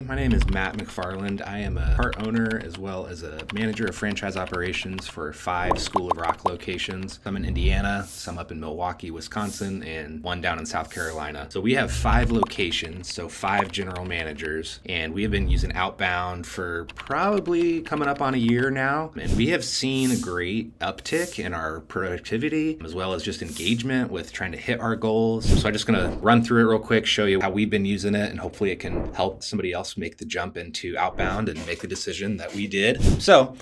My name is Matt McFarland. I am a part owner as well as a manager of franchise operations for 5 School of Rock locations. Some in Indiana, some up in Milwaukee, Wisconsin, and 1 down in South Carolina. So we have 5 locations, so 5 general managers, and we have been using Outbound for probably coming up on a year now. And we have seen a great uptick in our productivity as well as just engagement with trying to hit our goals. So I'm just gonna run through it real quick, show you how we've been using it, and hopefully it can help somebody else make the jump into Outbound and make the decision that we did. So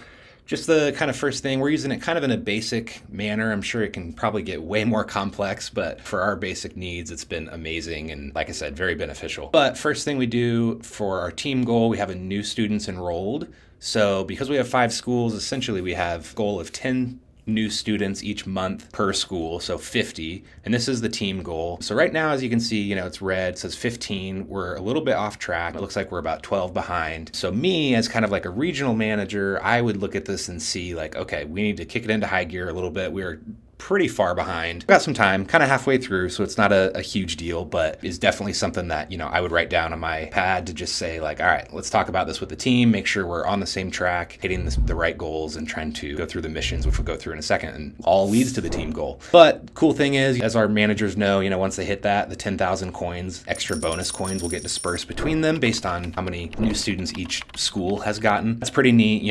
just the kind of first thing, we're using it kind of in a basic manner. I'm sure it can probably get way more complex, but for our basic needs, it's been amazing and, like I said, very beneficial. But first thing we do for our team goal, we have a new students enrolled. So because we have 5 schools, essentially we have a goal of 10 new students each month per school, so 50, and this is the team goal. So right now, as you can see, it's red, it says 15. We're a little bit off track. It looks like we're about 12 behind. So me, as kind of like a regional manager, I would look at this and see like, okay, we need to kick it into high gear a little bit. We're pretty far behind. Got some time, kind of halfway through, so it's not a huge deal, but is definitely something that, I would write down on my pad to just say like, all right, let's talk about this with the team, make sure we're on the same track, hitting the right goals and trying to go through the missions, which we'll go through in a second, and all leads to the team goal. But cool thing is, as our managers know, once they hit that, the 10,000 coins, extra bonus coins will get dispersed between them based on how many new students each school has gotten. That's pretty neat.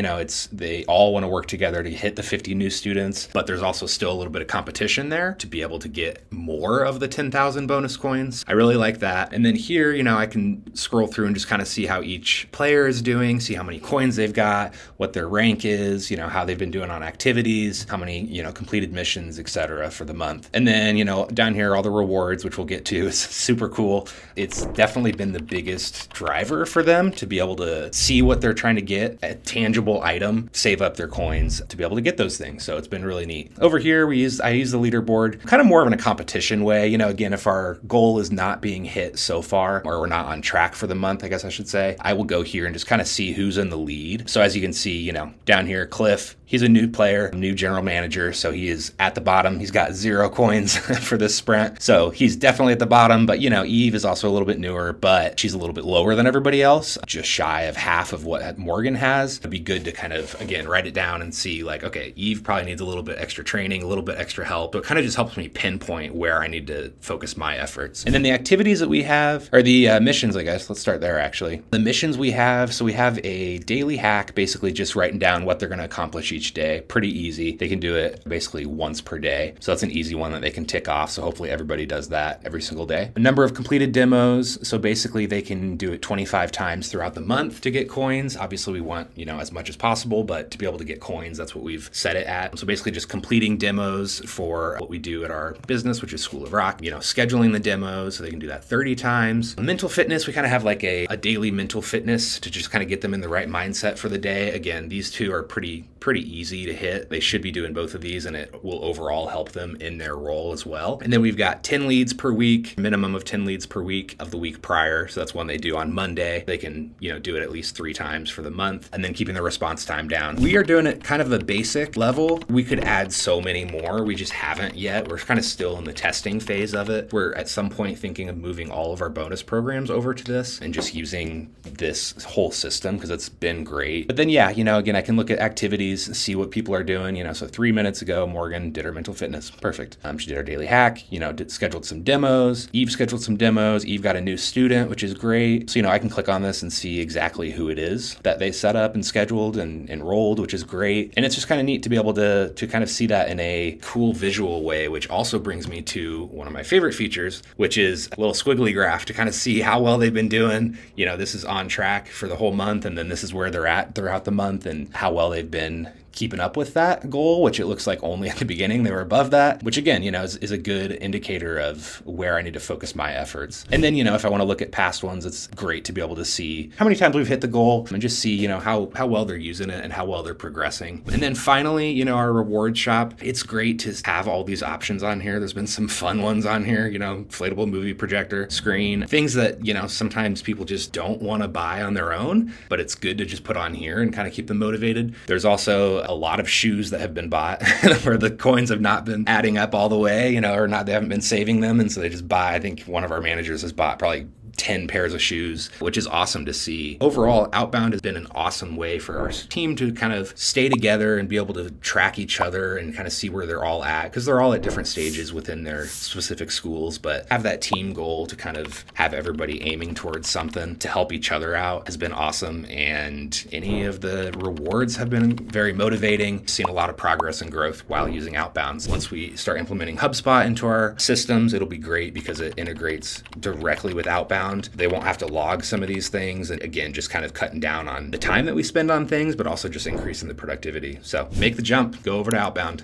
They all want to work together to hit the 50 new students, but there's also still a little bit of competition there to be able to get more of the 10,000 bonus coins. I really like that. And then here, I can scroll through and just kind of see how each player is doing, see how many coins they've got, what their rank is, how they've been doing on activities, how many, completed missions, etc. for the month. And then, down here, all the rewards, which we'll get to, is super cool. It's definitely been the biggest driver for them to be able to see what they're trying to get, a tangible item, save up their coins to be able to get those things. So it's been really neat. Over here, I use the leaderboard kind of more of in a competition way. Again, if our goal is not being hit so far, or we're not on track for the month, I guess I should say, I will go here and just kind of see who's in the lead. So as you can see, down here, Cliff, he's a new player, new general manager. So he is at the bottom. He's got 0 coins for this sprint. So he's definitely at the bottom, but Eve is also a little bit newer, but she's a little bit lower than everybody else, just shy of half of what Morgan has. It'd be good to kind of, again, write it down and see like, okay, Eve probably needs a little bit extra training, a little bit extra help. So it kind of just helps me pinpoint where I need to focus my efforts. And then the activities that we have, or the missions, I guess, let's start there actually. The missions we have, so we have a daily hack, basically just writing down what they're going to accomplish each day. Pretty easy. They can do it basically once per day. So that's an easy one that they can tick off. So hopefully everybody does that every single day. A number of completed demos. So basically they can do it 25 times throughout the month to get coins. Obviously we want, as much as possible, but to be able to get coins, that's what we've set it at. So basically just completing demos for what we do at our business, which is School of Rock, scheduling the demos so they can do that 30 times. Mental fitness, we kind of have like a daily mental fitness to just kind of get them in the right mindset for the day. Again, these two are pretty easy to hit. They should be doing both of these and it will overall help them in their role as well. And then we've got 10 leads per week, minimum of 10 leads per week of the week prior. So that's one they do on Monday. They can, do it at least 3 times for the month, and then keeping the response time down. We are doing it kind of a basic level. We could add so many more. We just haven't yet. We're kind of still in the testing phase of it. We're at some point thinking of moving all of our bonus programs over to this and just using this whole system because it's been great. But then, yeah, again, I can look at activities, see what people are doing. So 3 minutes ago, Morgan did her mental fitness. Perfect. She did her daily hack, scheduled some demos. Eve scheduled some demos. Eve got a new student, which is great. So, I can click on this and see exactly who it is that they set up and scheduled and enrolled, which is great. And it's just kind of neat to be able to kind of see that in a cool visual way, which also brings me to one of my favorite features, which is a little squiggly graph to kind of see how well they've been doing. This is on track for the whole month, and then this is where they're at throughout the month and how well they've been keeping up with that goal, which it looks like only at the beginning they were above that, which again, is a good indicator of where I need to focus my efforts. And then, if I want to look at past ones, it's great to be able to see how many times we've hit the goal and just see, how well they're using it and how well they're progressing. And then finally, our reward shop, it's great to have all these options on here. There's been some fun ones on here, inflatable movie projector, screen, things that, sometimes people just don't want to buy on their own, but it's good to just put on here and kind of keep them motivated. There's also a lot of shoes that have been bought where the coins have not been adding up all the way, or not, they haven't been saving them. And so they just buy, I think one of our managers has bought probably 10 pairs of shoes, which is awesome to see. Overall, Outbound has been an awesome way for our team to kind of stay together and be able to track each other and kind of see where they're all at, because they're all at different stages within their specific schools, but have that team goal to kind of have everybody aiming towards something to help each other out has been awesome. And any of the rewards have been very motivating. Seen a lot of progress and growth while using Outbounds. Once we start implementing HubSpot into our systems, it'll be great because it integrates directly with Outbound. They won't have to log some of these things. And again, just kind of cutting down on the time that we spend on things, but also just increasing the productivity. So make the jump, go over to Outbound.